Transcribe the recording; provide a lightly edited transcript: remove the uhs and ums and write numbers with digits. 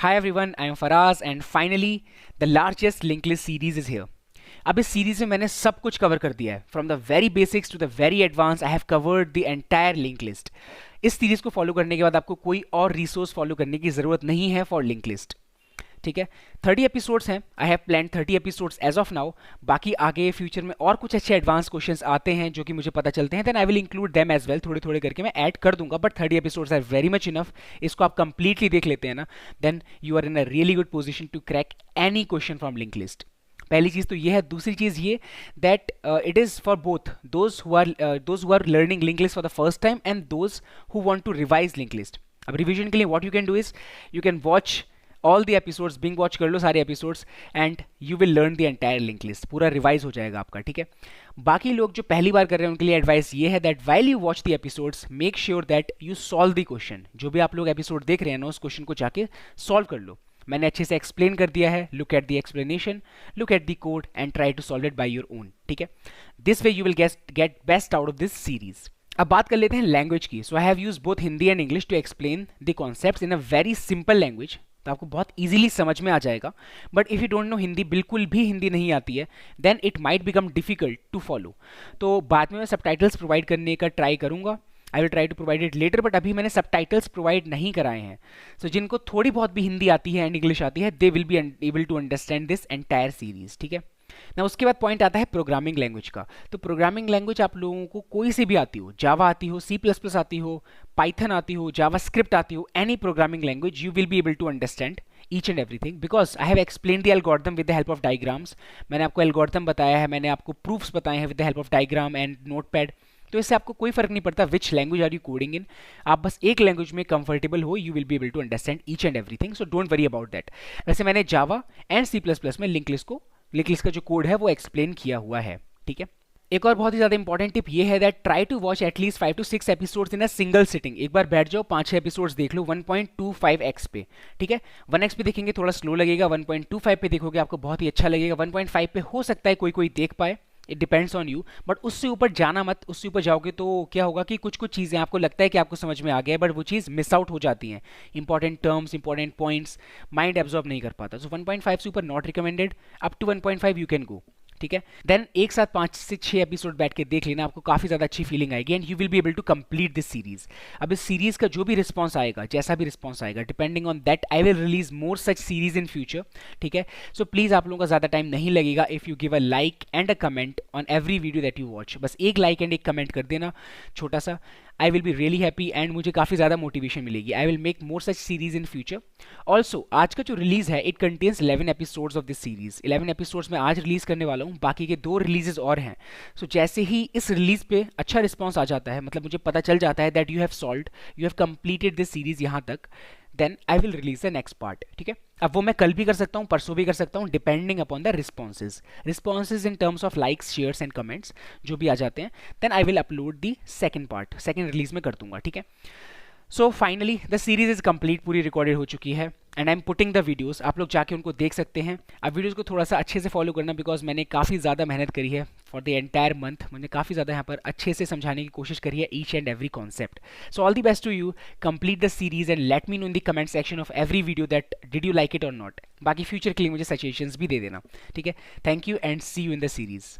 Hi everyone, I am Faraz and finally the largest linked list series is here. अब इस series में मैंने सब कुछ कवर कर दिया है from the very basics to the very advance. I have covered the entire link list. इस सीरीज को फॉलो करने के बाद आपको कोई और रिसोर्स फॉलो करने की ज़रूरत नहीं है फॉर लिंक लिस्ट। ठीक है, 30 एपिसोड्स हैं। I have plan 30 episodes as of now. बाकी आगे फ्यूचर में और कुछ अच्छे एडवांस क्वेश्चंस आते हैं जो कि मुझे पता चलते हैं, then I will include them as well. थोड़े थोड़े करके मैं ऐड कर दूंगा, but 30 episodes are very much enough. इसको आप कंप्लीटली देख लेते हैं ना, then you are in a really good position to crack any question from link list. पहली चीज़ तो ये है। दूसरी चीज़ ये that it is for both those who are learning link list for the first time and those who want to revise link list. अब revision के लिए what you can do is you can watch all the episodes, binge watch कर लो सारे episodes and you will learn the entire link list. पूरा revise हो जाएगा आपका। ठीक है, बाकी लोग जो पहली बार कर रहे हैं उनके लिए एडवाइस ये है that while you watch the episodes make sure that you solve the question. जो भी आप लोग एपिसोड देख रहे हैं ना, उस क्वेश्चन को जाके सॉल्व कर लो। मैंने अच्छे से एक्सप्लेन कर दिया है। Look at the explanation, look at the code and try to solve it by your own. ठीक है, this way you will get best out of this series. अब बात कर लेते हैं लैंग्वेज की। So I have use both Hindi and English to explain the concepts in a very simple language, तो आपको बहुत इजीली समझ में आ जाएगा। But if you don't know Hindi, बिल्कुल भी हिंदी नहीं आती है, then it might become difficult to follow. तो बाद में मैं सबटाइटल्स प्रोवाइड करने का ट्राई करूंगा। I will try to provide it later, but अभी मैंने सबटाइटल्स प्रोवाइड नहीं कराए हैं। सो जिनको थोड़ी बहुत भी हिंदी आती है एंड इंग्लिश आती है, they will be able to understand this entire series. ठीक है ना, उसके बाद पॉइंट आता है प्रोग्रामिंग लैंग्वेज का। तो प्रोग्रामिंग लैंग्वेज आप लोगों को कोई सी भी आती हो, जावा आती हो, सी प्लस प्लस आती हो, पाइथन आती हो, जावा स्क्रिप्ट आती हो, any programming language you will be able to understand each and everything because I have explained the algorithm with the help of diagrams। मैंने आपको algorithm बताया है, मैंने आपको proofs बताए हैं with the help of diagram and notepad। तो इससे आपको कोई फर्क नहीं पड़ता which language are you coding in. आप बस एक लैंग्वेज में कंफर्टेबल हो, you will be able to understand each and everything. So don't worry about that. वैसे मैंने Java and C plus plus में लिंक लिस्ट का जो कोड है वो एक्सप्लेन किया हुआ है। ठीक है, एक और बहुत ही ज़्यादा इंपॉर्टेंट टिप ये है that try to watch at least 5 to 6 episodes in a single sitting. एक बार बैठ जाओ, 5-6 एपिसोड्स देख लो 1.25x पे। ठीक है, 1x पे देखेंगे थोड़ा स्लो लगेगा, 1.25 पे देखोगे आपको बहुत ही अच्छा लगेगा, 1.5 पे हो सकता है कोई कोई देख पाए, it depends on you. But उससे ऊपर जाना मत। उससे ऊपर जाओगे तो क्या होगा कि कुछ कुछ चीज़ें आपको लगता है कि आपको समझ में आ गया है, बट वो चीज़ मिस आउट हो जाती हैं। Important terms, important points mind absorb नहीं कर पाता। सो 1.5 से ऊपर not recommended, up to 1.5 you can go. ठीक है, देन एक साथ 5 से 6 एपिसोड बैठ के देख लेना, आपको काफ़ी ज़्यादा अच्छी फीलिंग आएगी and you will be able to complete this series. अब इस सीरीज का जो भी रिस्पॉन्स आएगा, जैसा भी रिस्पॉन्स आएगा, depending on that I will release more such series in future. ठीक है, सो प्लीज़ आप लोगों का ज़्यादा टाइम नहीं लगेगा if you give a like and a comment on every video that you watch. बस एक लाइक एंड एक कमेंट कर देना छोटा सा, I will be really happy and मुझे काफ़ी ज़्यादा मोटिवेशन मिलेगी। I will make more such series in future. Also आज का जो रिलीज है it contains 11 episodes of this series. 11 episodes में आज रिलीज करने वाला हूँ, बाकी के 2 रिलीजेस और हैं। सो जैसे ही इस रिलीज पे अच्छा रिस्पॉन्स आ जाता है, मतलब मुझे पता चल जाता है that you have completed this series यहाँ तक, then I will release the next part. ठीक है, अब वो मैं कल भी कर सकता हूँ, परसों भी कर सकता हूँ, depending upon the responses in terms of likes, shares and comments जो भी आ जाते हैं, then I will upload the second part, second release में कर दूंगा। ठीक है, so finally the series is complete, पूरी रिकॉर्डेड हो चुकी है and I am putting the videos. आप लोग जाके उनको देख सकते हैं। अब वीडियोस को थोड़ा सा अच्छे से फॉलो करना बिकॉज मैंने काफ़ी ज़्यादा मेहनत करी है फॉर द एंटायर मंथ। मैंने काफ़ी ज़्यादा यहाँ पर अच्छे से समझाने की कोशिश करी है each and every concept. So all the best to you, complete the series and let me know in the comment section of every video that did you like it और नॉट। बाकी फ्यूचर के लिए मुझे suggestions भी दे देना। ठीक है, thank you and see you in the series.